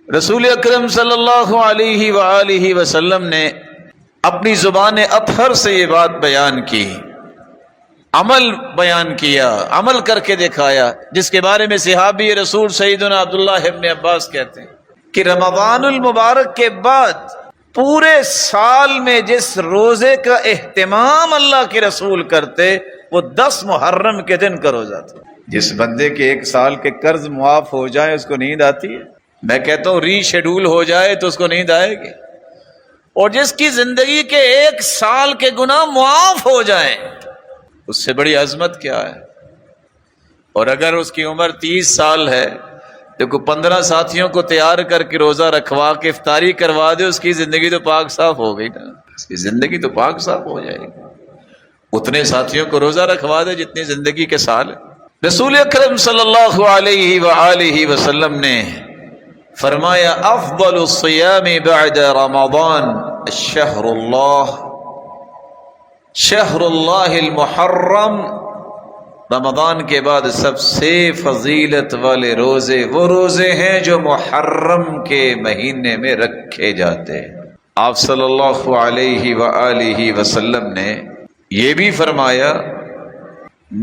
رسول اکرم صلی اللہ علیہ وآلہ وسلم نے اپنی زبان اطہر سے یہ بات بیان کی، عمل بیان کیا، عمل کر کے دکھایا، جس کے بارے میں صحابی رسول سیدنا عبداللہ ابن عباس کہتے ہیں کہ رمضان المبارک کے بعد پورے سال میں جس روزے کا اہتمام اللہ کے رسول کرتے وہ 10 محرم کے دن کا روزہ تھا۔ جس بندے کے 1 سال کے قرض معاف ہو جائے اس کو نیند آتی ہے؟ میں کہتا ہوں ری شیڈول ہو جائے تو اس کو نیند آئے گی، اور جس کی زندگی کے 1 سال کے گناہ معاف ہو جائیں اس سے بڑی عظمت کیا ہے؟ اور اگر اس کی عمر 30 سال ہے تو کوئی 15 ساتھیوں کو تیار کر کے روزہ رکھوا کے افطاری کروا دے، اس کی زندگی تو پاک صاف ہو گئی نا، اس کی زندگی تو پاک صاف ہو جائے گی۔ اتنے ساتھیوں کو روزہ رکھوا دے جتنی زندگی کے سال ہے۔ رسول اکرم صلی اللہ علیہ وآلہ وسلم نے فرمایا افضل الصیام بعد رمضان شہر اللہ المحرم، رمضان کے بعد سب سے فضیلت والے روزے وہ روزے ہیں جو محرم کے مہینے میں رکھے جاتے ہیں۔ آپ صلی اللہ علیہ وآلہ وسلم نے یہ بھی فرمایا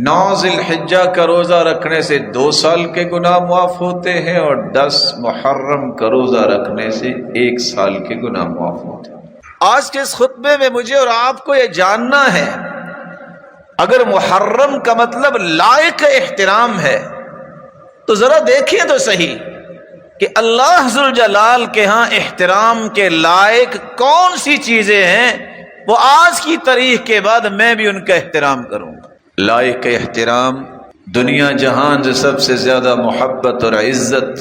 9 ذی الحجہ کا روزہ رکھنے سے 2 سال کے گناہ معاف ہوتے ہیں، اور 10 محرم کا روزہ رکھنے سے 1 سال کے گناہ معاف ہوتے ہیں۔ آج کے اس خطبے میں مجھے اور آپ کو یہ جاننا ہے، اگر محرم کا مطلب لائق احترام ہے تو ذرا دیکھیں تو صحیح کہ اللہ ذوالجلال کے ہاں احترام کے لائق کون سی چیزیں ہیں، وہ آج کی تاریخ کے بعد میں بھی ان کا احترام کروں گا۔ لائق احترام، دنیا جہان سے سب سے زیادہ محبت اور عزت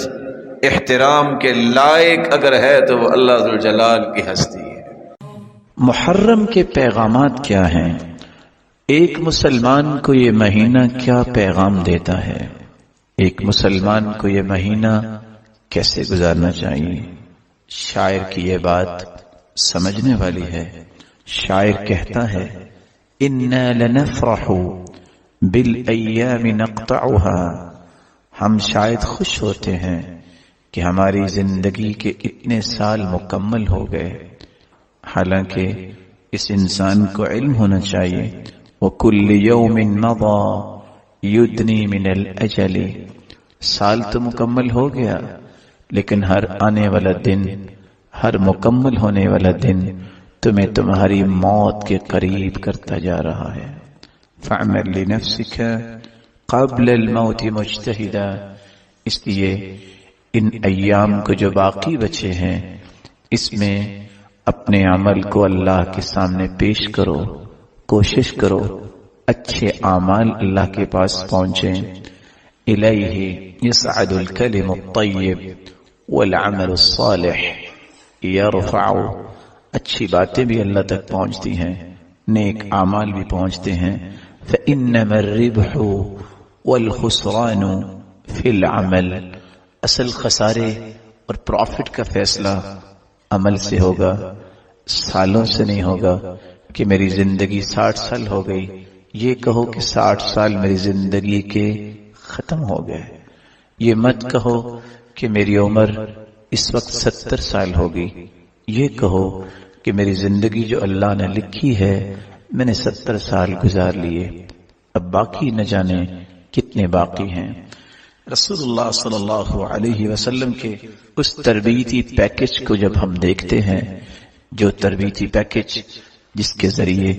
احترام کے لائق اگر ہے تو وہ اللہ ذوالجلال کی ہستی ہے۔ محرم کے پیغامات کیا ہیں؟ ایک مسلمان کو یہ مہینہ کیا پیغام دیتا ہے؟ ایک مسلمان کو یہ مہینہ کیسے گزارنا چاہیے؟ شاعر کی یہ بات سمجھنے والی ہے۔ شاعر کہتا ہے اِنَّا لَنَفْرَحُ بِالْأَيَّامِ نَقْطَعُهَا، ہم شاید خوش ہوتے ہیں کہ ہماری زندگی کے اتنے سال مکمل ہو گئے، حالانکہ اس انسان کو علم ہونا چاہیے وَكُلِّ يَوْمٍ مَضَى يُدْنِي مِنَ الْأَجَلِ، سال تو مکمل ہو گیا لیکن ہر آنے والا دن، ہر مکمل ہونے والا دن تمہیں تمہاری موت کے قریب کرتا جا رہا ہے۔ فَاعْمَلْ لِنَفْسِكَ قَبْلَ الْمَوْتِ مُجْتَهِدًا، اس لیے ان ایام کو جو باقی بچے ہیں اس میں اپنے عمل کو اللہ کے سامنے پیش کرو، کوشش کرو اچھے اعمال اللہ کے پاس پہنچیں۔ الیہ یصعد الکلم الطیب والعمل الصالح یرفع، اچھی باتیں بھی اللہ تک پہنچتی ہیں، نیک اعمال بھی پہنچتے ہیں۔ فإنما الربح والخسران فی العمل، اصل خسارے اور پروفٹ کا فیصلہ عمل سے ہوگا، سالوں سے نہیں ہوگا کہ میری زندگی 60 سال ہو گئی، یہ کہو کہ 60 سال میری زندگی کے ختم ہو گئے، یہ مت کہو کہ میری عمر اس وقت 70 سال ہوگی، یہ کہو کہ میری زندگی جو اللہ نے لکھی ہے میں نے 70 سال گزار لیے، اب باقی نہ جانے کتنے باقی ہیں۔ رسول اللہ صلی اللہ علیہ وسلم کے اس تربیتی پیکج کو جب ہم دیکھتے ہیں، جو تربیتی پیکج جس کے ذریعے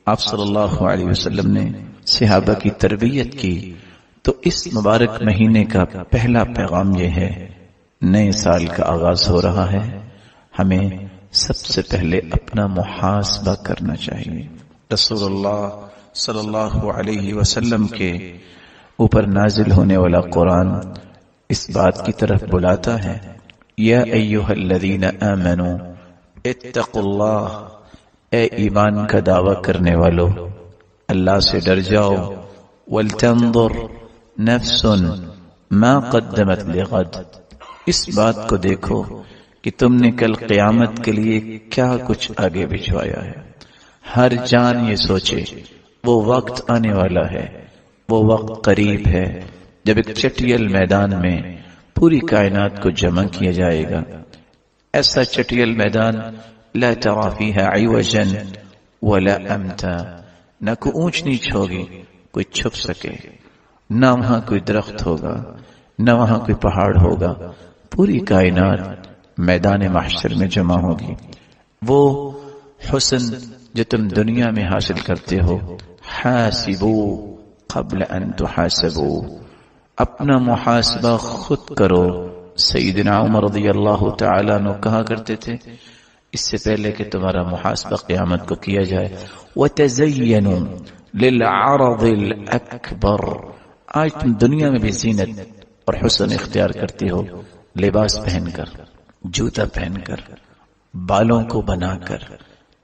آپ صلی اللہ علیہ وسلم نے صحابہ کی تربیت کی، تو اس مبارک مہینے کا پہلا پیغام یہ ہے، نئے سال کا آغاز ہو رہا ہے، ہمیں سب سے پہلے اپنا محاسبہ کرنا چاہیے۔ رسول اللہ صلی اللہ علیہ وسلم کے اوپر نازل ہونے والا قرآن اس بات کی طرف بلاتا ہے، یا ایھا الذین آمنوا اتقوا اللہ، اے ایمان کا دعویٰ کرنے والو اللہ سے ڈر جاؤ، ولتنظر نفس ما قدمت لغد، اس بات کو دیکھو کہ تم نے کل قیامت کے لیے کیا کچھ آگے بھجوایا ہے۔ ہر جان یہ سوچے وہ وقت آنے والا ہے، وہ وقت قریب ہے جب ایک چٹیل میدان میں پوری کائنات کو جمع کیا جائے گا. ایسا چٹیل میدان لا ترى فيها عوجا ولا امتا، نہ کوئی اونچ نیچ ہوگی کوئی چھپ سکے، نہ وہاں کوئی درخت ہوگا نہ وہاں کوئی پہاڑ ہوگا. پوری کائنات میدان محشر میں جمع ہوگی. وہ حسن جو تم دنیا میں حاصل کرتے ہو، حاسبوا قبل ان تحاسبوا، اپنا محاسبہ خود کرو. سیدنا عمر رضی اللہ تعالیٰ عنہ کہا کرتے تھے اس سے پہلے کہ تمہارا محاسبہ قیامت کو کیا جائے، وَتَزَيَّنُوا لِلْعَرَضِ الْأَكْبَرِ، آج تم دنیا میں بھی زینت اور حسن اختیار کرتے ہو، لباس پہن کر، جوتا پہن کر، بالوں کو بنا کر،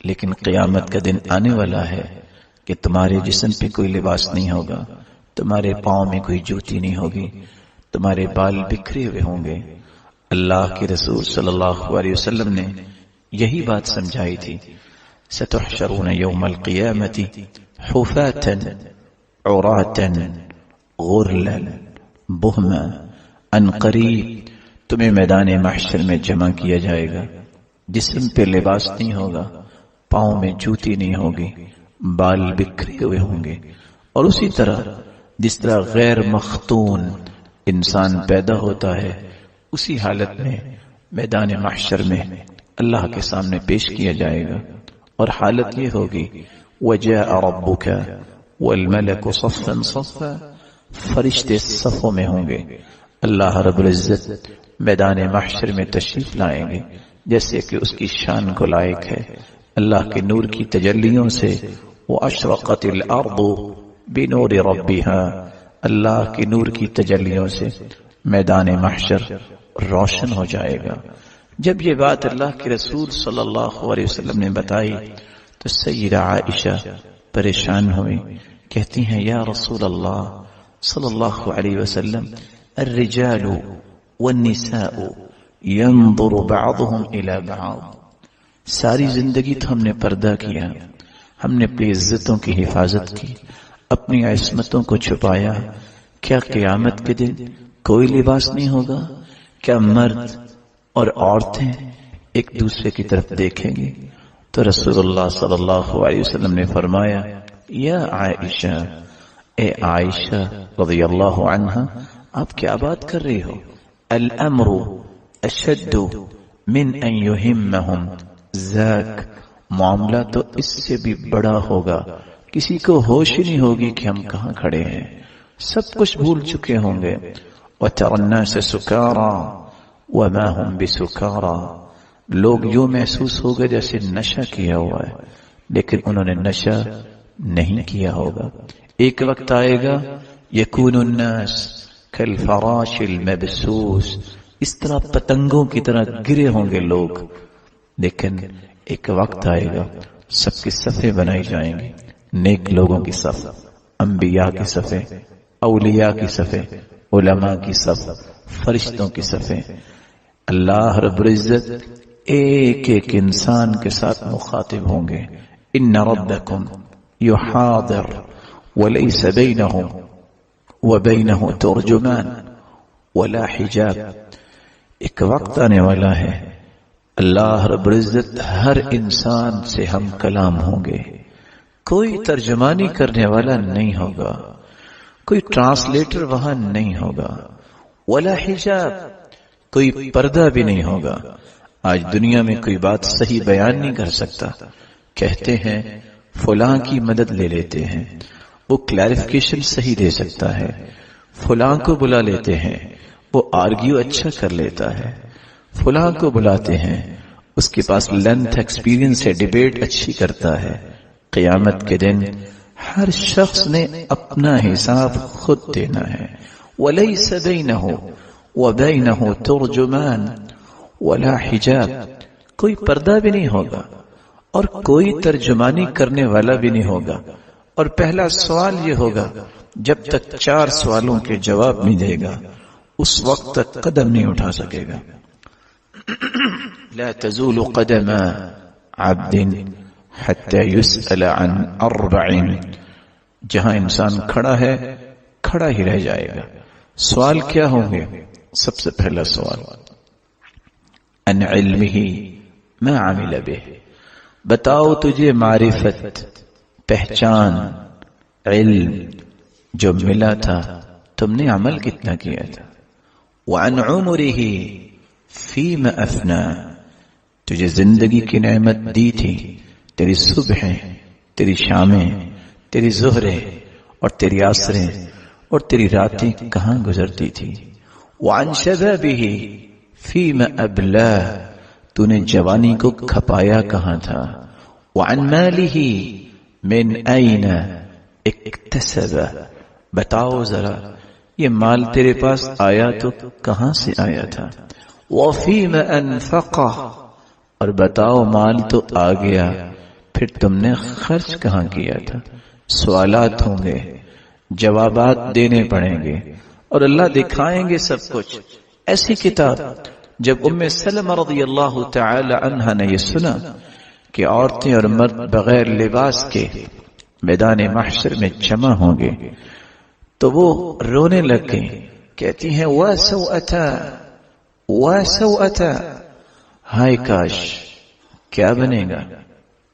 لیکن قیامت کا دن آنے والا ہے کہ تمہارے جسم پہ کوئی لباس نہیں ہوگا، تمہارے پاؤں میں کوئی جوتی نہیں ہوگی، تمہارے بال بکھرے ہوئے ہوں گے. اللہ کے رسول صلی اللہ علیہ وسلم نے یہی بات سمجھائی تھی. ستحشرون یوم القیامت حفاتا عراتا غرلا بہما، ان قریب تمہیں میدان محشر میں جمع کیا جائے گا، جسم پہ لباس نہیں ہوگا، پاؤں میں جوتی نہیں ہوگی، بال بکھرے ہوئے ہوں گے. اور اسی طرح جس طرح غیر مختون انسان پیدا ہوتا ہے، اسی حالت میں میدان محشر میں اللہ کے سامنے پیش کیا جائے گا. اور حالت یہ ہوگی وَجَاءَ رَبُّكَ وَالْمَلَكُ صَفًّا صَفًّا، فرشتے صفوں میں ہوں گے. اللہ رب العزت میدان محشر میں تشریف لائیں گے جیسے کہ اس کی شان کو لائق ہے. اللہ کے نور کی تجلیوں سے وَأَشْرَقَتِ الْأَرْضُ بِنُورِ رَبِّهَا، اللہ کی نور کی تجلیوں سے میدان محشر روشن ہو جائے گا. جب یہ بات اللہ کے رسول صلی اللہ علیہ وسلم نے بتائی تو سیدہ عائشہ پریشان ہوئی، کہتی ہیں یا رسول اللہ صلی اللہ علیہ وسلم، الرجال والنساء ينظر بعضهم الى بعض، ساری زندگی تو ہم نے پردہ کیا، ہم نے اپنی عزتوں کی حفاظت کی، اپنی عصمتوں کو چھپایا. کیا قیامت کے دن کوئی لباس نہیں ہوگا؟ کیا مرد اور عورتیں ایک دوسرے کی طرف دیکھیں گے؟ تو رسول اللہ صلی اللہ علیہ وسلم نے فرمایا یا عائشہ، اے عائشہ رضی اللہ عنہا، آپ کیا بات کر رہی ہو؟ الامر اشد من ان یہمہم ذاک، معاملہ تو اس سے بھی بڑا ہوگا، کسی کو ہوش ہی نہیں ہوگی کہ ہم کہاں کھڑے ہیں، سب کچھ بھول چکے ہوں گے. وَتَرَى النَّاسَ سُكَارَى وَمَا هُمْ بِسُكَارَى، لوگ یوں محسوس ہوگا جیسے نشہ کیا ہوا ہے، لیکن انہوں نے نشہ نہیں کیا ہوگا. ایک وقت آئے گا یکون الناس کالفراش المبثوث، اس طرح پتنگوں کی طرح گرے ہوں گے لوگ، لیکن ایک وقت آئے گا سب کی صفیں بنائی جائیں گی، نیک لوگوں کی صف، انبیاء کی صفیں، اولیاء کی صفیں، علماء کی صف، فرشتوں کی صفیں. اللہ رب العزت ایک ایک انسان کے ساتھ مخاطب ہوں گے. ان ربکم یحاضر وليس بينه وبينه ترجمان ولا حجاب. ایک وقت آنے والا ہے اللہ رب العزت ہر انسان سے ہم کلام ہوں گے، کوئی ترجمانی کرنے والا نہیں ہوگا، کوئی ٹرانسلیٹر وہاں نہیں ہوگا، ولا حجاب، کوئی پردہ بھی نہیں ہوگا. آج دنیا میں کوئی بات صحیح بیان نہیں کر سکتا، کہتے ہیں فلاں کی مدد لے لیتے ہیں، وہ کلیریفیکیشن صحیح دے سکتا ہے، فلاں کو بلا لیتے ہیں، وہ آرگیو اچھا کر لیتا ہے، فلاں کو بلاتے ہیں، اس کے پاس لینتھ ایکسپیرینس ہے، ڈیبیٹ اچھی کرتا ہے. قیامت کے دن ہر شخص نے اپنا حساب خود دینا ہے. وَلَيْسَ بَيْنَهُ وَبَيْنَهُ تُرْجُمَانٌ وَلَا حِجَابٌ، کوئی پردہ بھی نہیں ہوگا اور کوئی ترجمانی کرنے والا بھی نہیں ہوگا. اور پہلا سوال یہ ہوگا جب تک 4 سوالوں کے جواب نہیں دے گا اس وقت تک قدم نہیں اٹھا سکے گا. لا تزول قدم عبد حتى يسأل عن 4، جہاں انسان کھڑا ہے کھڑا ہی رہ جائے گا. سوال کیا ہوں گے؟ سب سے پہلا سوال ان علمہ ما عمل بہ، بتاؤ تجھے معرفت، پہچان، علم جو ملا تھا تم نے عمل کتنا کیا تھا؟ وعن عمرہ فیم افنا، تجھے زندگی کی نعمت دی تھی، تیری صبحیں، تیری شامیں، تیری ظہریں اور تیری عصریں اور تیری راتیں کہاں گزرتی تھی؟ وعن شبابہ فیم ابلا، تو نے جوانی کو کھپایا کہاں تھا؟ وعن مالہ من این اکتسب، بتاؤ ذرا یہ مال تیرے پاس آیا تو کہاں سے آیا تھا؟ وفیم انفقہ، اور بتاؤ مال تو آ گیا پھر تم نے خرچ کہاں کیا تھا؟ سوالات ہوں گے، جوابات دینے پڑیں گے اور اللہ دکھائیں گے سب کچھ۔ ایسی کتاب جب ام سلمہ رضی اللہ تعالی عنہا نے یہ سنا کہ عورتیں اور مرد بغیر لباس کے میدان محشر میں جمع ہوں گے تو وہ رونے لگ گئی، کہتی ہیں وَسَوْأَتَا وَسَوْأَتَا، ہائے کاش کیا بنے گا،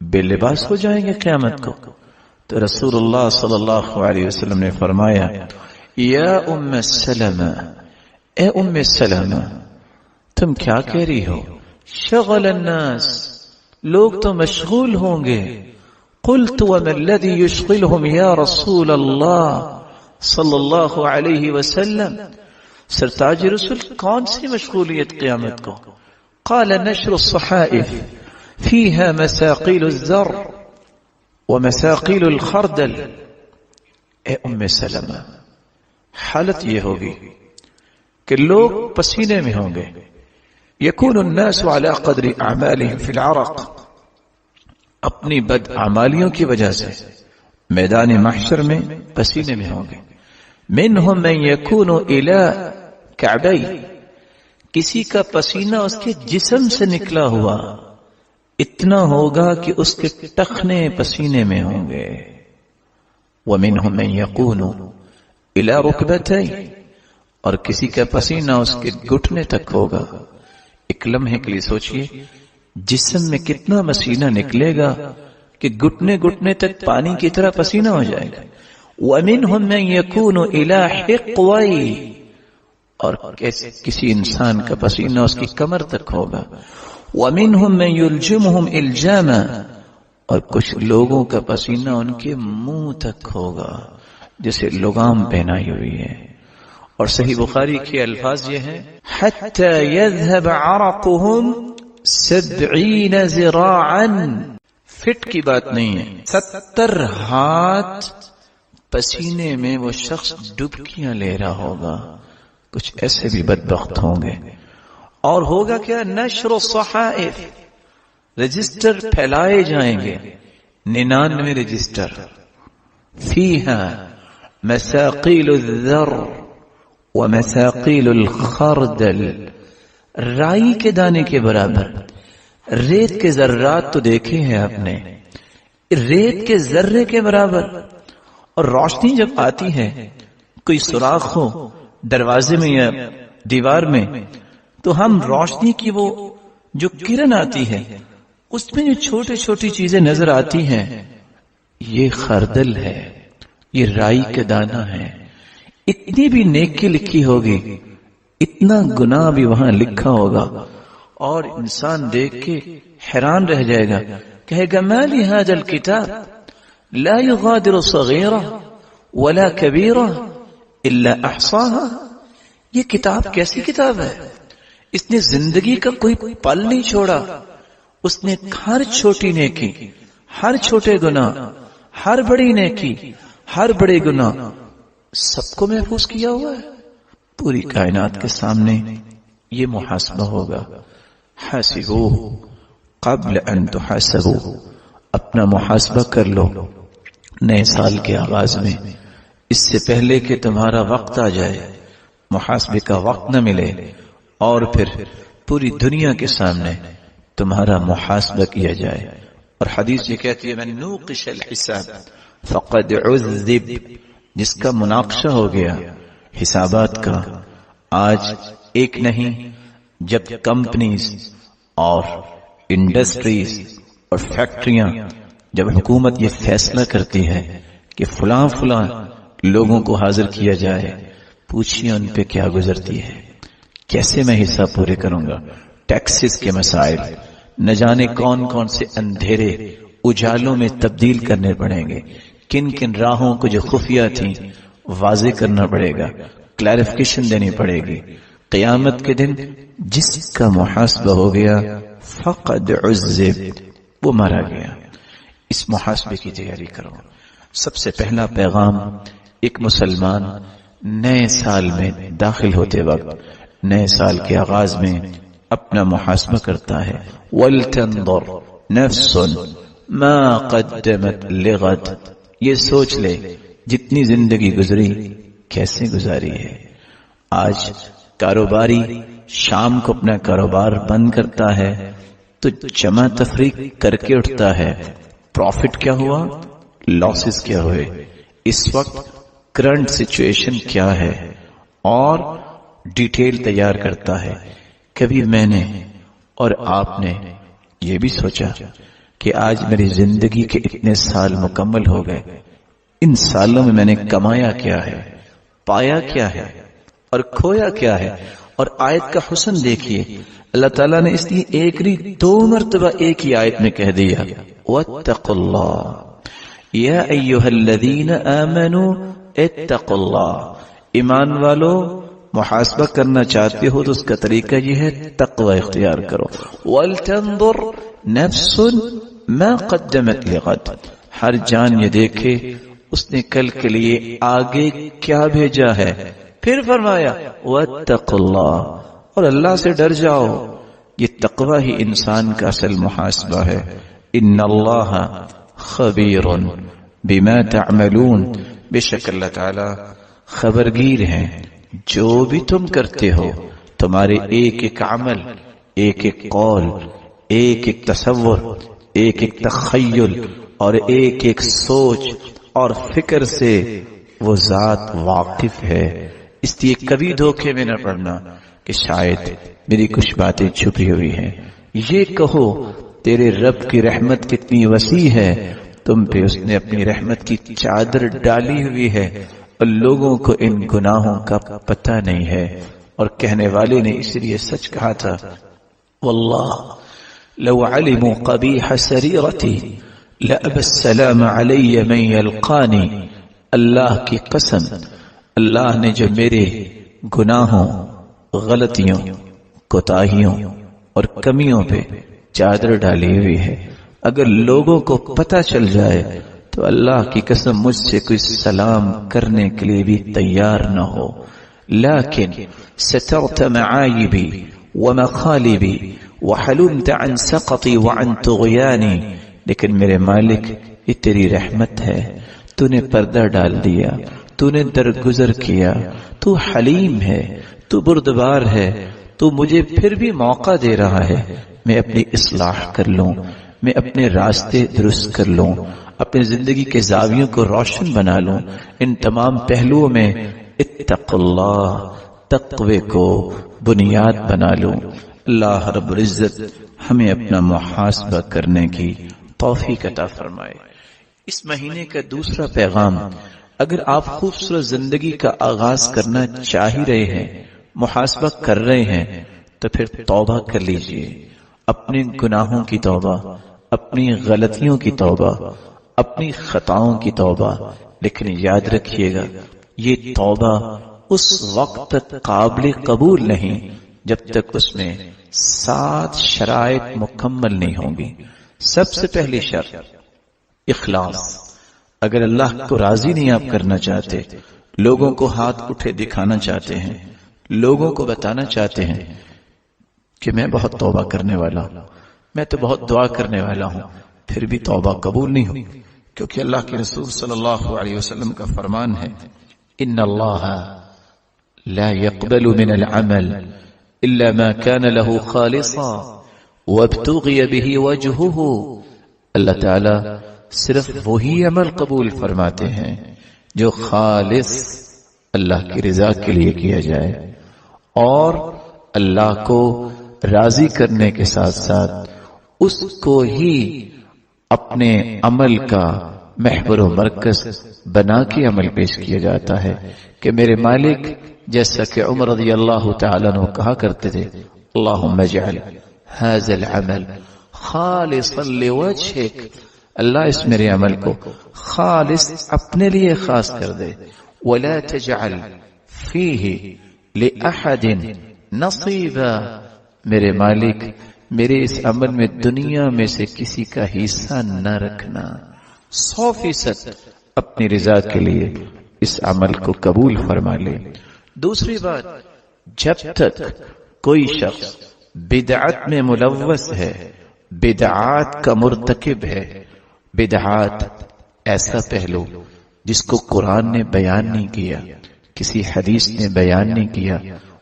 بے لباس ہو جائیں گے قیامت کو۔ تو رسول اللہ صلی اللہ علیہ وسلم نے فرمایا یا ام سلمہ، اے ام سلمہ تم کیا کہہ رہی ہو؟ شغل الناس، لوگ تو مشغول ہوں گے۔ قلت وما الذي يشغلهم یا رسول اللہ صلی اللہ علیہ وسلم، سرتاج رسول کون سی مشغولیت قیامت کو؟ قال نشر الصحائف فيها مساقيل الزر ومساقيل الخردل۔ اے ام سلمہ حالت یہ ہوگی کہ لوگ پسینے میں ہوں گے، یکون الناس على قدر اعمالهم في العرق، اپنی بد اعمالیوں کی وجہ سے میدان محشر میں پسینے میں ہوں گے۔ منهم من يكون الى کعبی، کسی کا پسینہ اس کے جسم سے نکلا ہوا اتنا ہوگا کہ اس کے ٹخنے پسینے میں ہوں گے۔ ومنهم من يكون الى ركبتي، اور کسی کا پسینہ اس کے گھٹنے تک ہوگا۔ ایک لمحے کے لیے سوچئے جسم میں کتنا پسینہ نکلے گا کہ گھٹنے گھٹنے تک پانی کی طرح پسینہ ہو جائے گا۔ ومنهم من يكون الى حقوي، اور کسی انسان کا پسینہ اس کی کمر تک ہوگا۔ ومنهم من يلجمهم الجاما، اور کچھ لوگوں کا پسینہ ان کے منہ تک ہوگا جسے لگام پہنائی ہوئی ہے۔ اور صحیح بخاری کے الفاظ یہ ہیں حتى يذهب عرقهم 70 ذراعا، فٹ کی بات نہیں ہے، 70 ہاتھ پسینے میں وہ شخص ڈبکیاں لے رہا ہوگا۔ کچھ ایسے بھی بدبخت ہوں گے۔ اور ہوگا کیا؟ نشر الصحائف، رجسٹر پھیلائے جائیں گے، 99 رجسٹر، فیہا مساقیل الذر ومساقیل الخردل، رائی کے دانے کے برابر، ریت کے ذرات تو دیکھے ہیں آپ نے، ریت کے ذرے کے برابر۔ اور روشنی جب آتی ہے، کوئی سوراخ ہو دروازے میں یا دیوار میں، تو ہم روشنی کی وہ جو کرن آتی ہے اس میں جو چھوٹی چھوٹی چیزیں نظر آتی ہیں، یہ خردل ہے، یہ رائی کا دانہ ہے۔ اتنی بھی نیکی لکھی ہوگی، اتنا گناہ بھی وہاں لکھا ہوگا، اور انسان دیکھ کے حیران رہ جائے گا، کہے گا ما لهذا الكتاب لا يغادر صغيرة ولا كبيرة الا احصاها، یہ کتاب کیسی کتاب ہے؟ اس نے زندگی کا کوئی پل نہیں چھوڑا، اس نے ہر چھوٹی نیکی، ہر چھوٹے گناہ، ہر بڑی نیکی، ہر بڑے گناہ سب کو محفوظ کیا ہوا ہے۔ پوری کائنات کے سامنے یہ محاسبہ ہوگا۔ حاسبوه قبل ان تحاسبوا، اپنا محاسبہ کر لو نئے سال کے آغاز میں، اس سے پہلے کہ تمہارا وقت آ جائے، محاسبے کا وقت نہ ملے، اور پھر پوری دنیا کے سامنے تمہارا محاسبہ کیا جائے۔ اور حدیث یہ کہتی ہے من نوقش الحساب فقد عذب، جس کا مناقشہ ہو گیا حسابات کا، آج ایک نہیں، جب کمپنیز اور انڈسٹریز اور فیکٹریاں، جب حکومت یہ فیصلہ کرتی ہے کہ فلاں فلاں لوگوں کو حاضر کیا جائے، پوچھئے ان پہ کیا گزرتی ہے، کیسے میں حصہ پورے کروں گا، ٹیکسز کے مسائل، نہ جانے کون کون سے اندھیرے اجالوں میں تبدیل کرنے پڑیں گے، کن کن راہوں کو جو خفیہ تھیں واضح کرنا پڑے گا، کلیریفیکیشن دینی پڑے گی۔ قیامت کے دن جس کا محاسبہ ہو گیا فقد عذب، وہ مارا گیا۔ اس محاسبے کی تیاری کرو۔ سب سے پہلا پیغام ایک مسلمان نئے سال میں داخل ہوتے وقت، نئے سال کے آغاز میں اپنا محاسبہ کرتا ہے۔ وَلْتَنْظُرْ نَفْسٌ مَا قَدَّمَتْ لِغَدٍ، یہ سوچ لے جتنی زندگی گزری کیسے گزاری ہے۔ آج کاروباری شام کو اپنا کاروبار بند کرتا ہے تو جمع تفریق کر کے اٹھتا ہے، پروفٹ کیا ہوا، لاسز کیا ہوئے، اس وقت کرنٹ سچویشن کیا ہے، اور ڈیٹیل تیار کرتا ہے۔ کبھی میں نے اور آپ نے یہ بھی سوچا کہ آج میری زندگی کے اتنے سال مکمل ہو گئے، ان سالوں میں نے کمایا کیا ہے، پایا کیا ہے اور کھویا کیا ہے؟ اور آیت کا حسن دیکھیے، اللہ تعالیٰ نے اس لیے ایک نہیں 2 مرتبہ ایک ہی آیت میں کہہ دیا، وَاتَّقُوا اللَّهَ یا ایھا الذین آمنوا اتقوا اللہ، ایمان والو محاسبہ کرنا چاہتے ہو تو اس کا طریقہ یہ ہے تقوی اختیار کرو۔ وَلْتَنْظُرْ نَفْسٌ مَا قَدَّمَتْ لِغَدٍ، ہر جان یہ دیکھے اس نے کل کے لیے آگے کیا بھیجا ہے۔ پھر فرمایا وَاتَّقُوا اللَّهَ، اور اللہ سے ڈر جاؤ۔ یہ تقوی ہی انسان کا اصل محاسبہ ہے۔ ان اللہ خبیر بما تعملون، بے شک اللہ تعالی خبرگیر ہیں جو بھی تم کرتے ہو، تمہارے ایک ایک عمل، ایک ایک قول، ایک ایک تصور، ایک ایک تخیل اور ایک ایک سوچ اور فکر سے وہ ذات واقف ہے۔ اس لیے کبھی دھوکے میں نہ پڑنا کہ شاید میری کچھ باتیں چھپی ہوئی ہیں۔ یہ کہو تیرے رب کی رحمت کتنی وسیع ہے، تم پہ اس نے اپنی رحمت کی چادر ڈالی ہوئی ہے، اور لوگوں کو ان گناہوں کا پتہ نہیں ہے۔ اور کہنے والے نے اس لیے سچ کہا تھا، واللہ لو علموا قبیح سریرتی لأبى السلام علی من یلقانی، اللہ کی قسم، اللہ نے جو میرے گناہوں، غلطیوں، کوتاہیوں اور کمیوں پہ چادر ڈالی ہوئی ہے، اگر لوگوں کو پتہ چل جائے تو اللہ کی قسم مجھ سے کوئی سلام کرنے کے لیے بھی تیار نہ ہو۔ لیکن سترت معایبی ومخالبی وحلمت عن سقطی وعن طغیانی، لیکن میرے مالک یہ تیری رحمت ہے، تو نے پردہ ڈال دیا، تو نے درگزر کیا، تو حلیم ہے، تو بردبار ہے، تو مجھے پھر بھی موقع دے رہا ہے میں اپنی اصلاح کر لوں، میں اپنے راستے درست کر لوں، اپنی زندگی کے زاویوں کو روشن بنا لوں۔ ان تمام پہلوؤں میں اتقوا اللہ، تقوی کو بنیاد بنا لوں۔ اللہ رب العزت ہمیں اپنا محاسبہ کرنے کی توفیق عطا فرمائے۔ اس مہینے کا دوسرا پیغام، اگر آپ خوبصورت زندگی کا آغاز کرنا چاہ ہی رہے ہیں، محاسبہ کر رہے ہیں، تو پھر توبہ کر لیجئے، اپنے گناہوں کی توبہ، اپنی غلطیوں کی توبہ، اپنی خطاؤں کی توبہ۔ لیکن یاد رکھیے گا یہ توبہ اس وقت تک قابل قبول نہیں جب تک اس میں 7 شرائط مکمل نہیں ہوں گی۔ سب سے پہلی شرط اخلاص۔ اگر اللہ کو راضی نہیں آپ کرنا چاہتے، لوگوں کو ہاتھ اٹھے دکھانا چاہتے ہیں، لوگوں کو بتانا چاہتے ہیں کہ میں بہت توبہ کرنے والا ہوں، میں تو بہت دعا کرنے والا ہوں، پھر بھی توبہ قبول نہیں ہوئی، کیونکہ اللہ کے رسول صلی اللہ علیہ وسلم کا فرمان ہے، ان اللہ لا يقبل من العمل الا ما كان له خالصا وابتغي به وجهه، اللہ تعالی صرف وہی عمل قبول فرماتے ہیں جو خالص اللہ کی رضا کے لیے کیا جائے اور اللہ کو راضی کرنے کے ساتھ ساتھ اس کو ہی اپنے عمل کا محور و مرکز بنا کے عمل پیش کیا جاتا ہے کہ میرے مالک، جیسا کہ عمر رضی اللہ تعالیٰ عنہ کہا کرتے تھے، اللہم اجعل ھذا العمل خالصا لوجہک، اللہ اس میرے عمل کو خالص اپنے لیے خاص کر دے، ولا تجعل فیہ لأحد نصیبا، میرے مالک میرے اس عمل میں دنیا میں سے کسی کا حصہ نہ رکھنا، 100% اپنی رضا کے لیے اس عمل کو قبول فرما لے۔ دوسری بات، جب تک کوئی شخص بدعت میں ملوث ہے، بدعات کا مرتکب ہے، بدعات ایسا پہلو جس کو قرآن نے بیان نہیں کیا، کسی حدیث نے بیان نہیں کیا،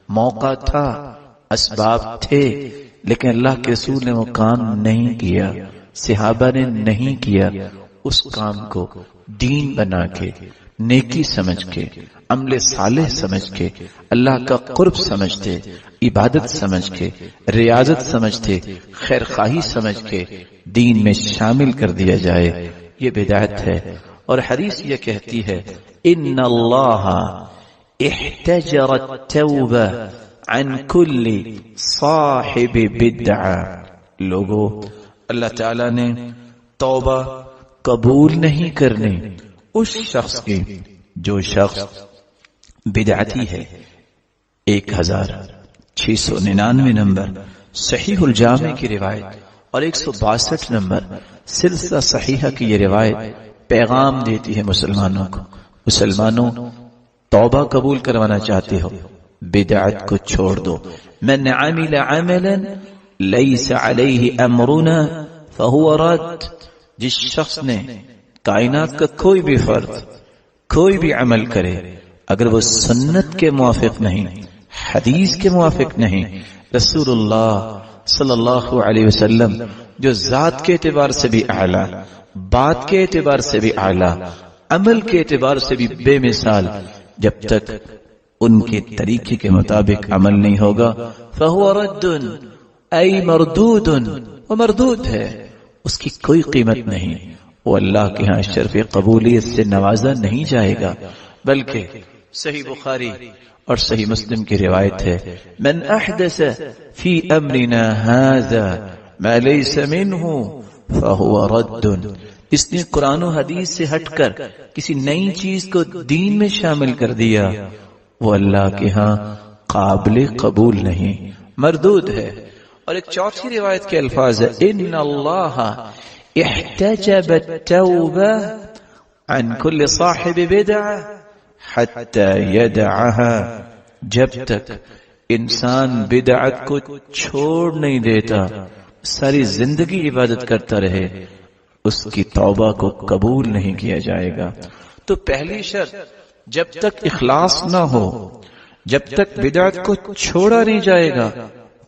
موقع تھا، اسباب تھے، لیکن اللہ کے رسول نے وہ کام نہیں کیا، صحابہ نے نہیں کیا، اس کام کو دین بنا کے، نیکی سمجھ کے، عمل صالح سمجھ کے، اللہ کا قرب سمجھتے، عبادت سمجھ کے، ریاضت سمجھتے، خیر خواہی سمجھ کے دین میں شامل کر دیا جائے، یہ بدعت ہے۔ اور حدیث یہ کہتی ہے، ان اللہ احتجر التوبہ عن کل صاحب بدعہ، لوگوں اللہ تعالی نے توبہ قبول نہیں کرنے اس شخص کی جو شخص بدعتی ہے۔ 1699 نمبر صحیح الجامع کی روایت اور 162 نمبر سلسلہ صحیحہ کی یہ روایت پیغام دیتی ہے مسلمانوں کو، مسلمانوں توبہ قبول کروانا چاہتے ہو، بدعت کو چھوڑ دو۔ من عمل عملا لیس علیہ امرنا فہو رد، جس شخص نے کائنات کا کوئی بھی فرد کوئی بھی عمل کرے، اگر وہ سنت کے موافق نہیں، حدیث کے موافق نہیں، رسول اللہ صلی اللہ علیہ وسلم جو ذات کے اعتبار سے بھی اعلیٰ، بات کے اعتبار سے بھی اعلیٰ، عمل کے اعتبار سے بھی بے مثال، جب تک ان کے طریقے کے مطابق عمل نہیں ہوگا، فہو رد ای مردود، وہ مردود ہے، اس کی کوئی قیمت نہیں، وہ اللہ کے ہاں شرف قبولیت سے نوازا نہیں جائے گا۔ بلکہ صحیح بخاری اور صحیح مسلم کی روایت ہے، من احدث فی امرنا ھذا ما لیس منہ فہو رد، جس نے قرآن و حدیث سے ہٹ کر کسی نئی چیز کو دین میں شامل کر دیا، وہ اللہ کے ہاں قابل قبول نہیں، مردود ہے۔ اور ایک چوتھی روایت کے الفاظ ہے، ان اللہ احتجب التوبہ عن کل صاحب بدعہ حتی یدعها، جب تک انسان بدعت کو چھوڑ نہیں دیتا، ساری زندگی عبادت کرتا رہے، اس کی توبہ کو قبول نہیں کیا جائے گا۔ تو پہلی شرط، جب تک اخلاص نہ ہو، جب تک بدعت کو چھوڑا نہیں جائے گا،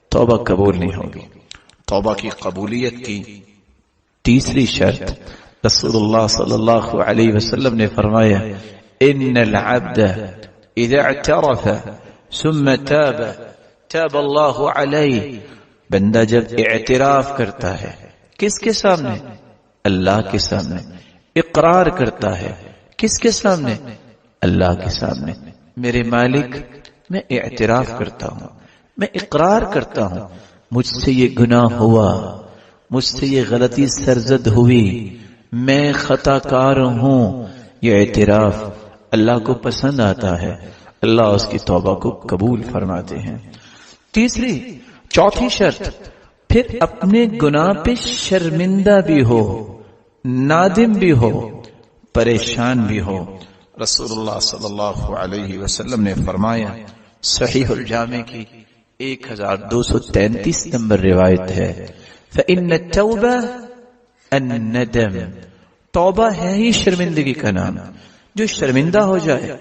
توبہ قبول نہیں ہوگی۔ توبہ کی قبولیت کی تیسری شرط، رسول اللہ صلی اللہ علیہ وسلم نے فرمایا، ان العبد اذا اعترف ثم تاب تاب اللہ علیہ، بندہ جب اعتراف کرتا ہے، کس کے سامنے؟ اللہ کے سامنے، اقرار کرتا ہے، کس کے سامنے؟ اللہ کے سامنے، میرے مالک میں اعتراف کرتا ہوں، میں اقرار کرتا ہوں، مجھ سے یہ گناہ ہوا، مجھ سے یہ غلطی سرزد ہوئی، میں خطا کار ہوں، یہ اعتراف اللہ کو پسند آتا ہے، اللہ اس کی توبہ کو قبول فرماتے ہیں۔ چوتھی شرط، پھر اپنے گناہ پہ شرمندہ بھی ہو، نادم بھی ہو، پریشان بھی ہو۔ رسول اللہ صلی اللہ علیہ وسلم نے فرمایا، صحیح الجامع کی 1233 نمبر روایت ہے، فَإِنَّ التَّوْبَةَ النَّدَمُ، توبہ ہے ہی شرمندگی کا نام۔ جو شرمندہ ہو جائے،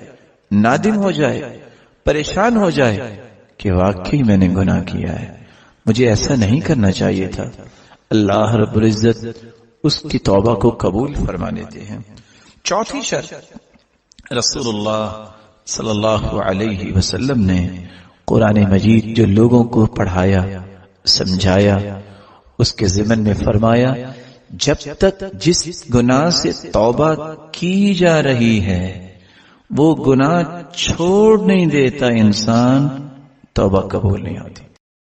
نادم ہو جائے، پریشان ہو جائے کہ واقعی میں نے گناہ کیا ہے، مجھے ایسا نہیں کرنا چاہیے تھا، اللہ رب العزت اس کی توبہ کو قبول فرما لیتے ہیں۔ چوتھی شرط، رسول اللہ صلی اللہ علیہ وسلم نے قرآن مجید جو لوگوں کو پڑھایا سمجھایا، اس کے ضمن میں فرمایا جب تک جس گناہ سے توبہ کی جا رہی ہے وہ گناہ چھوڑ نہیں دیتا انسان، توبہ قبول نہیں ہوتی۔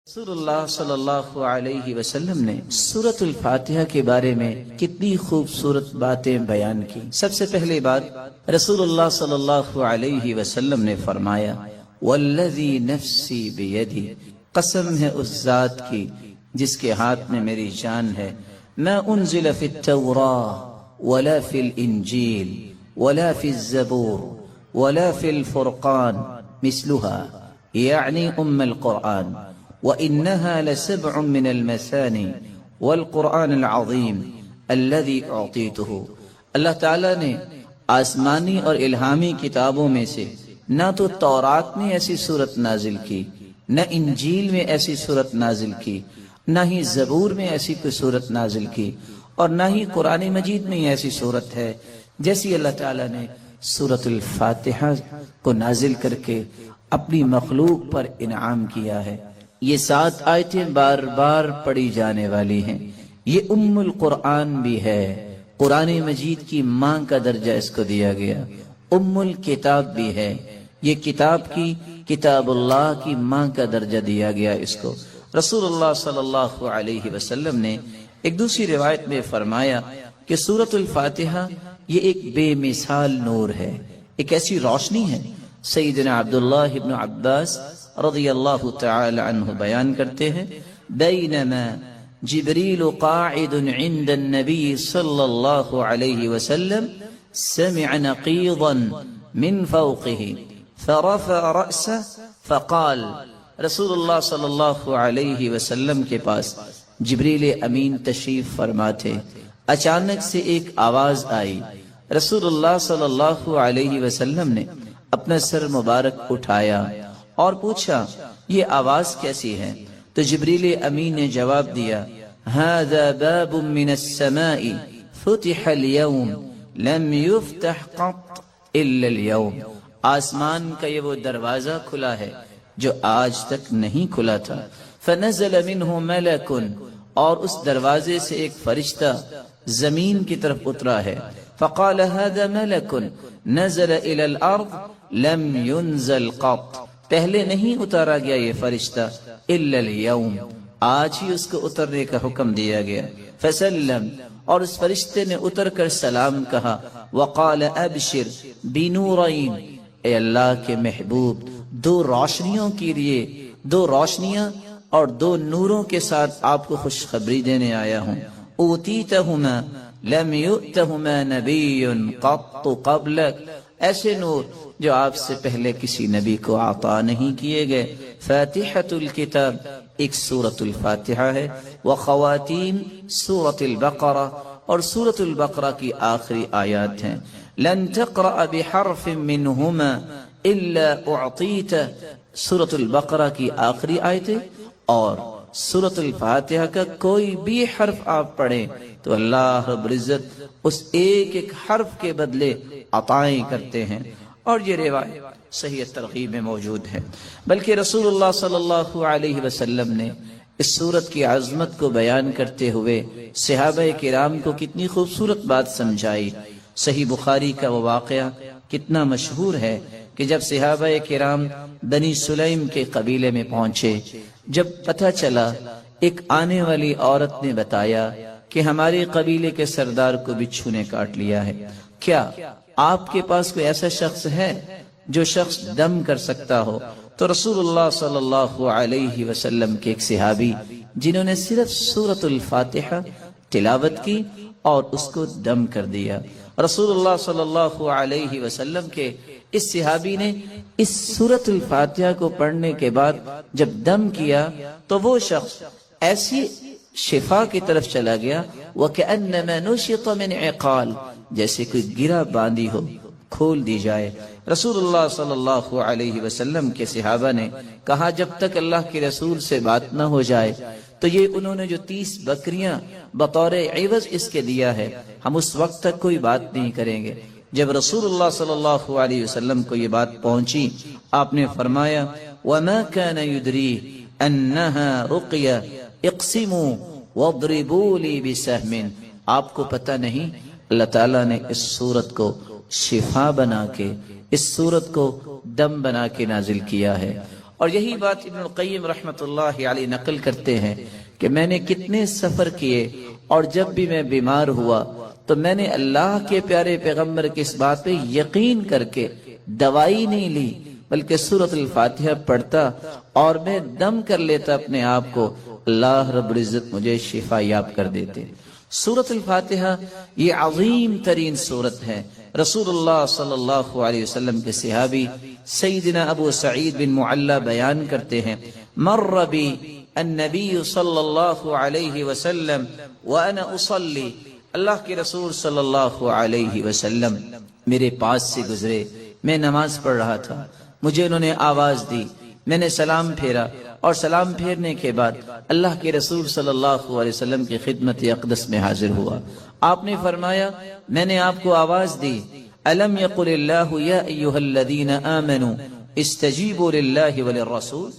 رسول اللہ صلی اللہ علیہ وسلم نے سورۃ الفاتحہ کے بارے میں کتنی خوبصورت باتیں بیان کی۔ سب سے پہلی بات، رسول اللہ صلی اللہ علیہ وسلم نے فرمایا والذی نفسی بیدی، قسم ہے اس ذات کی جس کے ہاتھ میں میری جان ہے، ما انزل فی التوراۃ ولا فی الانجیل ولا فی الزبور ولا فی الفرقان مثلها یعنی القرآن، وإنها لسبع من المثاني والقرآن العظیم الذي أعطيته۔ اللہ تعالیٰ نے آسمانی اور الہامی کتابوں میں سے نہ تو تورات میں ایسی صورت نازل کی، نہ انجیل میں ایسی صورت نازل کی، نہ ہی زبور میں ایسی کوئی صورت نازل کی، اور نہ ہی قرآن مجید میں ایسی صورت ہے جیسی اللہ تعالیٰ نے سورۃ الفاتحہ کو نازل کر کے اپنی مخلوق پر انعام کیا ہے۔ یہ 7 آیتیں بار بار پڑھی جانے والی ہیں۔ یہ ام القرآن بھی ہے، قرآن مجید کی ماں کا درجہ اس کو دیا گیا، ام الکتاب بھی ہے، یہ کتاب کی کتاب اللہ کی ماں کا درجہ دیا گیا اس کو۔ رسول اللہ صلی اللہ علیہ وسلم نے ایک دوسری روایت میں فرمایا کہ سورۃ الفاتحہ یہ ایک بے مثال نور ہے، ایک ایسی روشنی ہے۔ سیدنا عبداللہ ابن عباس رضی اللہ تعالی عنہ بیان کرتے ہیں بینما جبریل قاعد عند النبی صلی اللہ علیہ وسلم سمع نقیضا من فوقه فرفع رأسه فقال، رسول اللہ صلی اللہ علیہ وسلم کے پاس جبریل امین تشریف فرما تھے، اچانک سے ایک آواز آئی، رسول اللہ صلی اللہ علیہ وسلم نے اپنا سر مبارک اٹھایا اور پوچھا یہ آواز کیسی ہے؟ تو جبریل امین نے جواب دیا هذا باب من السماء فتح اليوم لم يفتح قط الا اليوم، آسمان کا یہ وہ دروازہ کھلا ہے جو آج تک نہیں کھلا تھا۔ فنزل منه ملک، اور اس دروازے سے ایک فرشتہ زمین کی طرف اترا ہے۔ فقال هذا ملک نزل الى الارض لم ينزل قط، پہلے نہیں اتارا گیا یہ فرشتہ الا اليوم، آج ہی اس کو اترنے کا حکم دیا گیا۔ فسلم، اور اس فرشتے نے اتر کر سلام کہا، وقال ابشر بنورین، اے اللہ کے محبوب 2 روشنیوں کے لیے، 2 روشنیاں اور 2 نوروں کے ساتھ آپ کو خوشخبری دینے آیا ہوں۔ اوتیتہما لم یؤتہما نبی قط قبلک، ایسے نور جو آپ سے پہلے کسی نبی کو عطا نہیں کیے گئے۔ فاتحۃ الکتاب ایک سورۃ الفاتحہ ہے، وخواتیم سورۃ البقرہ، اور سورۃ البقرہ کی آخری آیات ہیں۔ لن تقرأ بحرف منہما الا اعطیت، سورۃ البقرہ کی آخری آیتیں اور سورۃ الفاتحہ کا کوئی بھی حرف آپ پڑھیں تو اللہ رب العزت اس ایک ایک حرف کے بدلے عطائیں کرتے ہیں، اور یہ روایت صحیح ترغیب میں موجود ہے۔ بلکہ رسول اللہ صلی اللہ علیہ وسلم نے اس سورت کی عظمت کو بیان کرتے ہوئے صحابہ کرام کو کتنی خوبصورت بات سمجھائی۔ صحیح بخاری کا وہ واقعہ کتنا مشہور ہے کہ جب صحابہ کرام بنی سلیم کے قبیلے میں پہنچے، جب پتہ چلا ایک آنے والی عورت نے بتایا کہ ہمارے قبیلے کے سردار کو بچھو نے کاٹ لیا ہے، کیا آپ کے پاس کوئی ایسا شخص ہے جو شخص دم کر سکتا ہو؟ تو رسول اللہ صلی اللہ علیہ وسلم کے ایک صحابی جنہوں نے صرف سورۃ الفاتحہ تلاوت کی اور اس کو دم کر دیا، رسول اللہ صلی اللہ علیہ وسلم کے اس صحابی نے اس سورۃ الفاتحہ کو پڑھنے کے بعد جب دم کیا تو وہ شخص ایسی شفا کی طرف چلا گیا، وَكَأَنَّمَا نُشِطَ مِنْ عِقَالٍ، جیسے کوئی گرہ باندھی ہو کھول دی جائے۔ رسول اللہ صلی اللہ علیہ وسلم کے صحابہ نے کہا جب تک اللہ کے رسول سے بات نہ ہو جائے تو یہ انہوں نے جو 30 بکریاں بطور عوض اس کے دیا ہے، ہم اس وقت تک کوئی بات نہیں کریں گے۔ جب رسول اللہ صلی اللہ علیہ وسلم کو یہ بات پہنچی، آپ نے فرمایا وما كان يدريه انها رقية اقسموا واضربوا لي بسهم. آپ کو پتہ نہیں اللہ تعالیٰ نے اس سورت کو شفا بنا کے، اس سورت کو دم بنا کے نازل کیا ہے. اور یہی بات ابن القیم رحمت اللہ علیہ نقل کرتے ہیں کہ میں نے کتنے سفر کیے اور جب بھی میں بیمار ہوا تو میں نے اللہ کے پیارے پیغمبر کی اس بات پہ یقین کر کے دوائی نہیں لی بلکہ سورۃ الفاتحہ پڑھتا اور میں دم کر لیتا اپنے آپ کو، اللہ رب العزت مجھے شفا یاب کر دیتے. سورۃ الفاتحہ یہ عظیم ترین سورت ہے. رسول اللہ صلی اللہ علیہ وسلم کے صحابی سیدنا ابو سعید بن معلا بیان کرتے ہیں، مر بی النبی صلی اللہ علیہ وسلم وانا اصلی، اللہ کے رسول صلی اللہ علیہ وسلم میرے پاس سے گزرے، میں نماز پڑھ رہا تھا، مجھے انہوں نے آواز دی، میں نے سلام پھیرا اور سلام پھیرنے کے بعد اللہ کے رسول صلی اللہ علیہ وسلم کی خدمت اقدس میں حاضر ہوا. آپ نے فرمایا میں نے آپ کو آواز دی، الم یقل اللہ یا ایھا الذین آمنوا استجیبوا للہ وللرسول.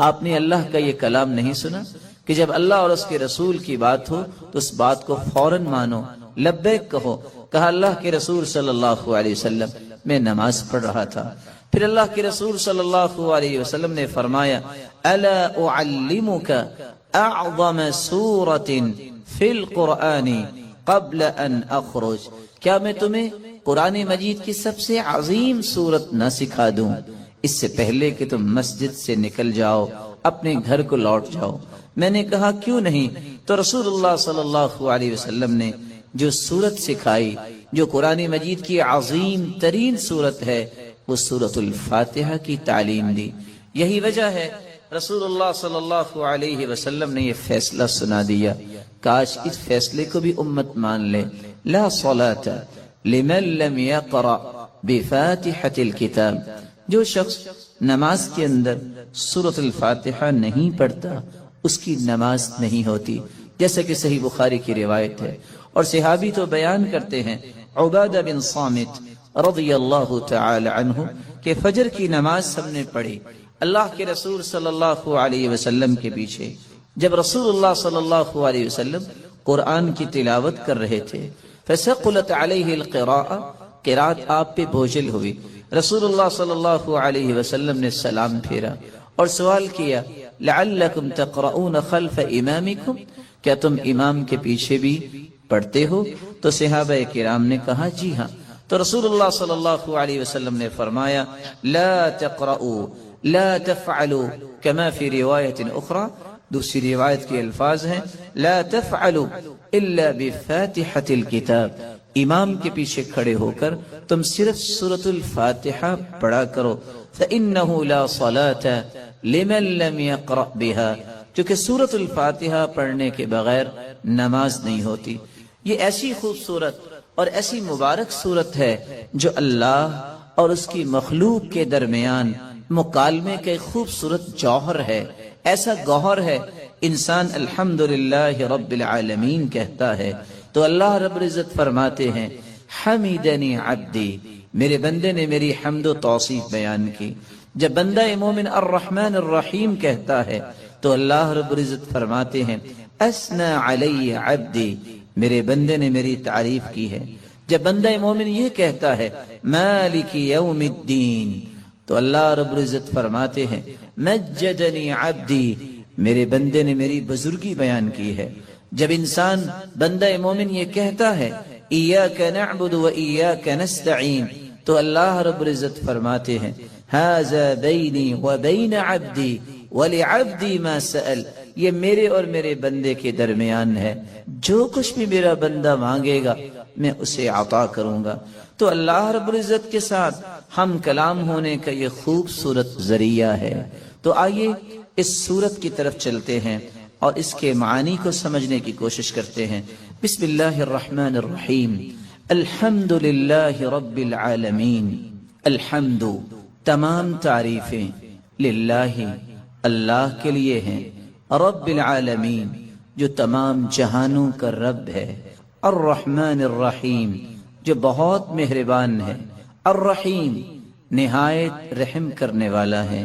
آپ نے اللہ کا یہ کلام نہیں سنا کہ جب اللہ اور اس کے رسول کی بات ہو تو اس بات کو فوراً مانو، لبیک کہو. کہا اللہ کے رسول صلی اللہ علیہ وسلم میں نماز پڑھ رہا تھا. پھر اللہ کے رسول صلی اللہ علیہ وسلم نے فرمایا الا اعلمک اعظم سورۃ فی القرآن قبل ان اخرج، کیا میں تمہیں قرآن مجید کی سب سے عظیم سورت نہ سکھا دوں اس سے پہلے کہ تم مسجد سے نکل جاؤ، اپنے گھر کو لوٹ جاؤ. میں نے کہا کیوں نہیں؟ تو رسول اللہ صلی اللہ علیہ وسلم نے جو سورت سکھائی، جو قرآن مجید کی عظیم ترین سورت ہے، وہ سورۃ الفاتحہ کی تعلیم دی. یہی وجہ ہے رسول اللہ صلی اللہ علیہ وسلم نے یہ فیصلہ سنا دیا، کاش اس فیصلے کو بھی امت مان لے. لا صلاۃ لمن لم یقرأ بفاتحۃ الکتاب، جو شخص نماز کے اندر سورۃ الفاتحہ نہیں پڑھتا اس کی نماز نہیں ہوتی، جیسا کہ صحیح بخاری کی روایت ہے. اور صحابی تو بیان کرتے ہیں عبادہ بن صامت رضی اللہ تعالی عنہ کہ فجر کی نماز ہم نے پڑھی اللہ کے رسول صلی اللہ علیہ وسلم کے پیچھے. جب رسول اللہ صلی اللہ علیہ وسلم قرآن کی تلاوت کر رہے تھے، فثقلت علیہ القراءہ، قرات آپ پہ بوجھل ہوئی. رسول اللہ صلی اللہ علیہ وسلم نے سلام پھیرا اور سوال کیا لعلکم تقرؤون خلف امامکم، کیا تم امام کے پیچھے بھی پڑھتے ہو؟ تو صحابہ کرام نے کہا جی ہاں. تو رسول اللہ صلی اللہ علیہ وسلم نے فرمایا لا تقرؤوا لا تفعلوا كما في روایت اخرى، دوسری روایت کے الفاظ ہیں لا تفعلوا الا بفاتحة الكتاب، امام کے پیچھے کھڑے ہو کر تم صرف سورۃ الفاتحہ پڑھا کرو. فإنه لا صلاة لمن لم يقرأ بها، کیونکہ سورۃ الفاتحہ پڑھنے کے بغیر نماز نہیں ہوتی. یہ ایسی خوبصورت اور ایسی مبارک صورت ہے جو اللہ اور اس کی مخلوق کے درمیان مکالمے کے خوبصورت جوہر ہے. ایسا گوہر ہے انسان الحمدللہ رب العالمین کہتا ہے تو اللہ رب العزت فرماتے ہیں حمیدنی عبدی، میرے بندے نے میری حمد و توصیف بیان کی. جب بندہ مومن الرحمن الرحیم کہتا ہے تو اللہ رب العزت فرماتے ہیں اثنى علی عبدی، میرے بندے نے میری تعریف کی ہے. جب بندہ مومن یہ کہتا ہے مالک یوم الدین تو اللہ رب العزت فرماتے ہیں مجدنی عبدی، میرے بندے نے میری بزرگی بیان کی ہے. جب انسان بندہ مومن یہ کہتا ہے ایاک نعبد و ایاک نستعین تو اللہ رب العزت فرماتے ہیں ھذا بینی و بین عبدی ولعبدی ما سأل، یہ میرے اور میرے بندے کے درمیان ہے، جو کچھ بھی میرا بندہ مانگے گا میں اسے عطا کروں گا. تو اللہ رب العزت کے ساتھ ہم کلام ہونے کا یہ خوبصورت ذریعہ ہے. تو آئیے اس سورت کی طرف چلتے ہیں اور اس کے معانی کو سمجھنے کی کوشش کرتے ہیں. بسم اللہ الرحمن الرحیم. الحمد للہ رب العالمین. الحمد، تمام تعریفیں، للہ، اللہ کے لیے ہیں، رب العالمین، جو تمام جہانوں کا رب ہے، الرحمن الرحیم، جو بہت مہربان ہے، الرحیم، نہایت رحم کرنے والا ہے،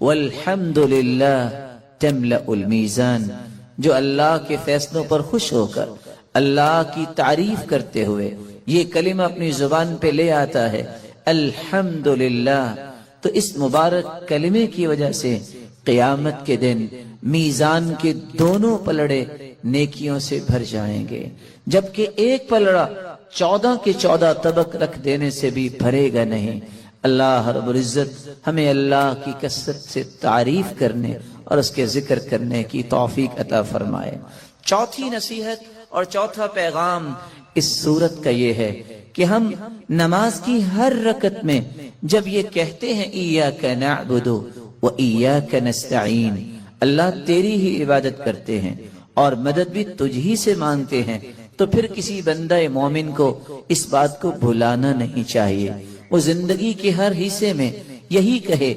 والحمد للہ تملأ المیزان، جو اللہ کے فیصلوں پر خوش ہو کر اللہ کی تعریف کرتے ہوئے یہ کلمہ اپنی زبان پہ لے آتا ہے الحمدللہ، تو اس مبارک کلمے کی وجہ سے قیامت کے دن میزان کے دونوں پلڑے نیکیوں سے بھر جائیں گے، جبکہ ایک پلڑا 14 کے 14 طبق رکھ دینے سے بھی بھرے گا نہیں۔ اللہ رب العزت ہمیں اللہ کی کثرت سے تعریف کرنے اور اس کے ذکر کرنے کی توفیق عطا فرمائے۔ چوتھی نصیحت اور چوتھا پیغام اس سورت کا یہ ہے کہ ہم نماز کی ہر رکعت میں جب یہ کہتے ہیں ایاک نعبد و ایاک نستعین، اللہ تیری ہی عبادت کرتے ہیں اور مدد بھی تجھ ہی سے مانگتے ہیں، تو پھر کسی بندہ مومن کو اس بات کو بھلانا نہیں چاہیے۔ وہ زندگی کے ہر حصے میں یہی کہے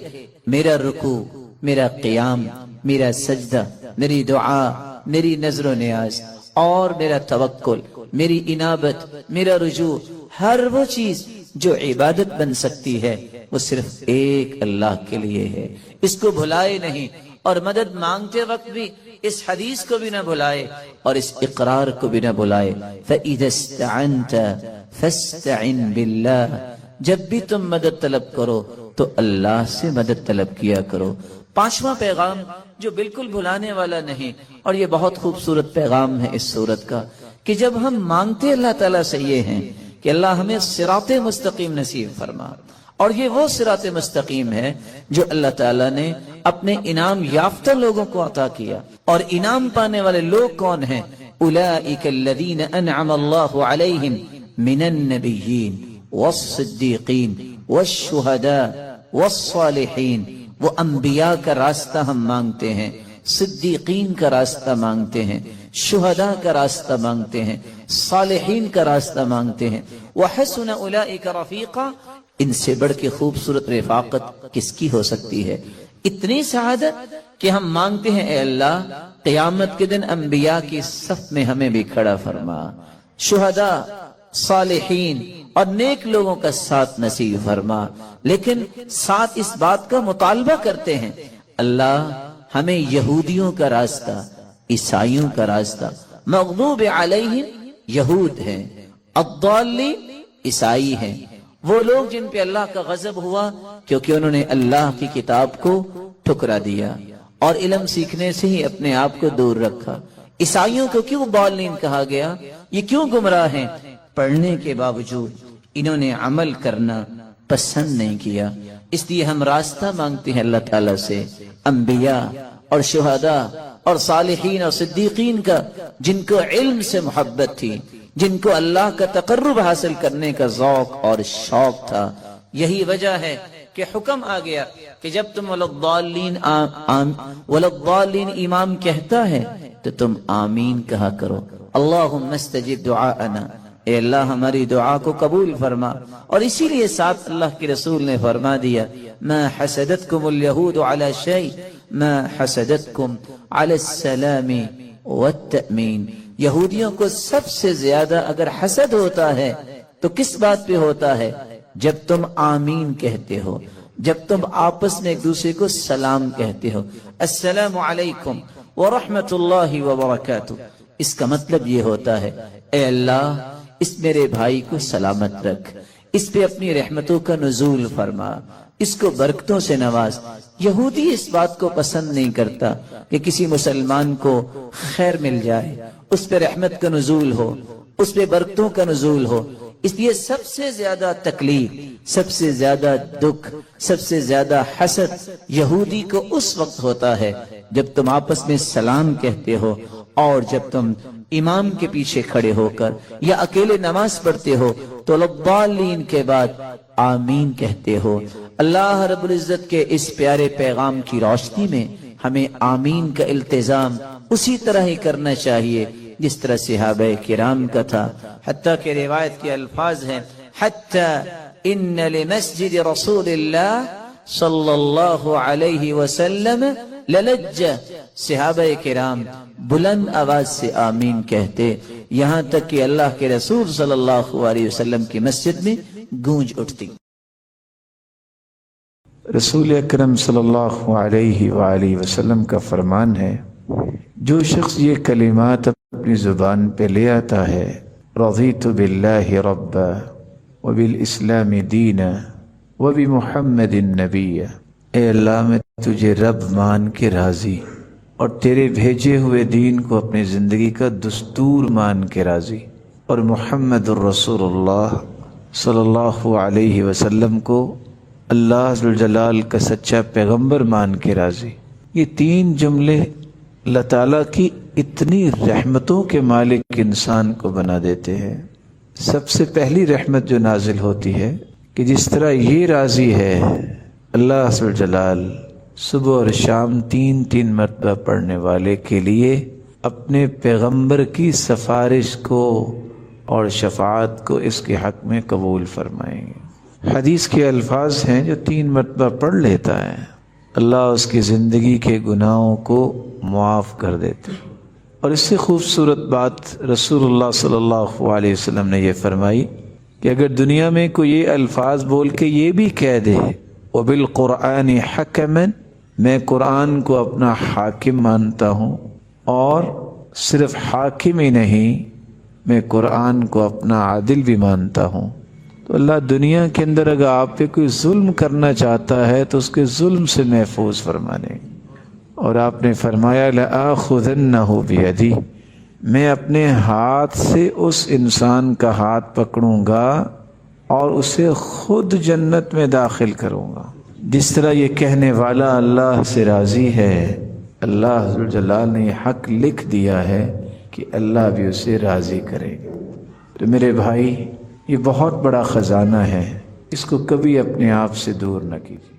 میرا رکوع، میرا قیام، میرا سجدہ، میری دعا، میری نظر و نیاز اور میرا توکل، میری انابت، میرا رجوع، ہر وہ چیز جو عبادت بن سکتی ہے وہ صرف ایک اللہ کے لیے ہے، اس کو بھلائے نہیں، اور مدد مانگتے وقت بھی اس حدیث کو بھی نہ بھلائے اور اس اقرار کو بھی نہ بھلائے فَإِذَا اسْتَعَنْتَ فَاسْتَعِنْ بِاللَّهِ، جب بھی تم مدد طلب کرو تو اللہ سے مدد طلب کیا کرو۔ پانچواں پیغام جو بالکل بھلانے والا نہیں، اور یہ بہت خوبصورت پیغام ہے اس سورت کا، کہ جب ہم مانگتے اللہ تعالیٰ سے یہ ہیں کہ اللہ ہمیں صراط مستقیم نصیب فرما، اور یہ وہ صراط مستقیم ہے جو اللہ تعالیٰ نے اپنے انعام یافتہ لوگوں کو عطا کیا، اور انعام پانے والے لوگ کون ہیں؟ اولئک الذین انعم اللہ علیہم من النبیین والصدیقین والشہداء والصالحین۔ وہ انبیاء کا راستہ ہم مانگتے ہیں، صدیقین کا راستہ مانگتے ہیں، شہداء کا راستہ مانگتے ہیں، صالحین کا راستہ مانگتے ہیں۔ وحسن اولئک رفیقا، ان سے بڑھ کے خوبصورت رفاقت کس کی ہو سکتی ہے؟ اتنی سعادت کہ ہم مانگتے ہیں اے اللہ قیامت کے دن انبیاء کی صف میں ہمیں بھی کھڑا فرما، شہداء، صالحین اور نیک لوگوں کا ساتھ نصیب فرما، لیکن ساتھ اس بات کا مطالبہ کرتے ہیں اللہ ہمیں یہودیوں کا راستہ، عیسائیوں کا راستہ، مغضوب علیہم یہود ہیں، الضالین عیسائی ہیں، وہ لوگ جن پہ اللہ کا غضب ہوا کیونکہ انہوں نے اللہ کی کتاب کو ٹھکرا دیا اور علم سیکھنے سے ہی اپنے آپ کو دور رکھا۔ عیسائیوں کو کیوں ضالین کہا گیا؟ یہ کیوں گمراہ ہیں؟ پڑھنے کے باوجود انہوں نے عمل کرنا پسند نہیں کیا۔ اس لیے ہم راستہ مانگتے ہیں اللہ تعالیٰ سے انبیاء اور شہداء اور صالحین اور صدیقین کا، جن کو علم سے محبت تھی، جن کو اللہ کا تقرب حاصل کرنے کا ذوق اور شوق تھا۔ یہی وجہ ہے کہ حکم آ گیا کہ جب تم ولضالین امام کہتا ہے تو تم آمین کہا کرو، اللہم استجب دعاءنا، اے اللہ ہماری دعا کو قبول فرما۔ اور اسی لیے ساتھ اللہ کے رسول نے فرما دیا ما حسدتکم الیہود علی شیء ما حسدتکم علی السلام والتأمین۔ یہودیوں کو سب سے زیادہ اگر حسد ہوتا ہے تو کس بات پہ ہوتا ہے؟ جب تم آمین کہتے ہو، جب تم آپس میں ایک دوسرے کو سلام کہتے ہو، السلام علیکم ورحمت اللہ وبرکاتہ۔ اس کا مطلب یہ ہوتا ہے اے اللہ اس میرے بھائی کو سلامت رکھ، اس پہ اپنی رحمتوں کا نزول فرما، اس کو برکتوں سے نواز۔ یہودی اس بات کو پسند نہیں کرتا کہ کسی مسلمان کو خیر مل جائے، اس پہ رحمت کا نزول ہو، اس پہ برکتوں کا نزول ہو۔ اس لیے سب سے زیادہ تکلیف، سب سے زیادہ دکھ، سب سے زیادہ حسد یہودی کو اس وقت ہوتا ہے جب تم آپس میں سلام کہتے ہو اور جب تم امام کے پیچھے کھڑے ہو کر یا اکیلے نماز پڑھتے ہو تو الضالین کے بعد آمین کہتے ہو۔ اللہ رب العزت کے اس پیارے پیغام کی روشنی میں ہمیں آمین کا التزام اسی طرح ہی کرنا چاہیے جس طرح صحابہ کرام کا تھا۔ حتیٰ کہ روایت کے الفاظ ہیں حتیٰ ان لمسجد رسول اللہ صلی اللہ علیہ وسلم للجہ، صحابہ کرام بلند آواز سے آمین کہتے یہاں تک کہ اللہ کے رسول صلی اللہ علیہ وسلم کی مسجد میں گونج اٹھتی۔ رسول اکرم صلی اللہ علیہ وآلہ وسلم کا فرمان ہے، جو شخص یہ کلمات اپنی زبان پہ لے آتا ہے، رضیت باللہ ربا وبالاسلام دینا وبمحمد نبی، اے اللہ میں تجھے رب مان کے راضی اور تیرے بھیجے ہوئے دین کو اپنی زندگی کا دستور مان کے راضی، اور محمد الرسول اللہ صلی اللہ علیہ وسلم کو اللہ ذوالجلال کا سچا پیغمبر مان کے راضی۔ یہ تین جملے اللہ تعالیٰ کی اتنی رحمتوں کے مالک انسان کو بنا دیتے ہیں۔ سب سے پہلی رحمت جو نازل ہوتی ہے کہ جس طرح یہ راضی ہے اللہ ذوالجلال صبح اور شام تین مرتبہ پڑھنے والے کے لیے اپنے پیغمبر کی سفارش کو اور شفاعت کو اس کے حق میں قبول فرمائیں گے۔ حدیث کے الفاظ ہیں جو 3 مرتبہ پڑھ لیتا ہے اللہ اس کی زندگی کے گناہوں کو معاف کر دیتے۔ اور اس سے خوبصورت بات رسول اللہ صلی اللہ علیہ وسلم نے یہ فرمائی کہ اگر دنیا میں کوئی یہ الفاظ بول کے یہ بھی کہہ دے وَبِالْقُرْآنِ حَكَمًا، میں قرآن کو اپنا حاکم مانتا ہوں، اور صرف حاکم ہی نہیں میں قرآن کو اپنا عادل بھی مانتا ہوں، تو اللہ دنیا کے اندر اگر آپ پہ کوئی ظلم کرنا چاہتا ہے تو اس کے ظلم سے محفوظ فرمانے۔ اور آپ نے فرمایا لَآخُذَنَّهُ بِيَدِي، میں اپنے ہاتھ سے اس انسان کا ہاتھ پکڑوں گا اور اسے خود جنت میں داخل کروں گا۔ جس طرح یہ کہنے والا اللہ سے راضی ہے، اللہ ذوالجلال نے یہ حق لکھ دیا ہے کہ اللہ بھی اسے راضی کرے گا۔ تو میرے بھائی، یہ بہت بڑا خزانہ ہے، اس کو کبھی اپنے آپ سے دور نہ کیجیے۔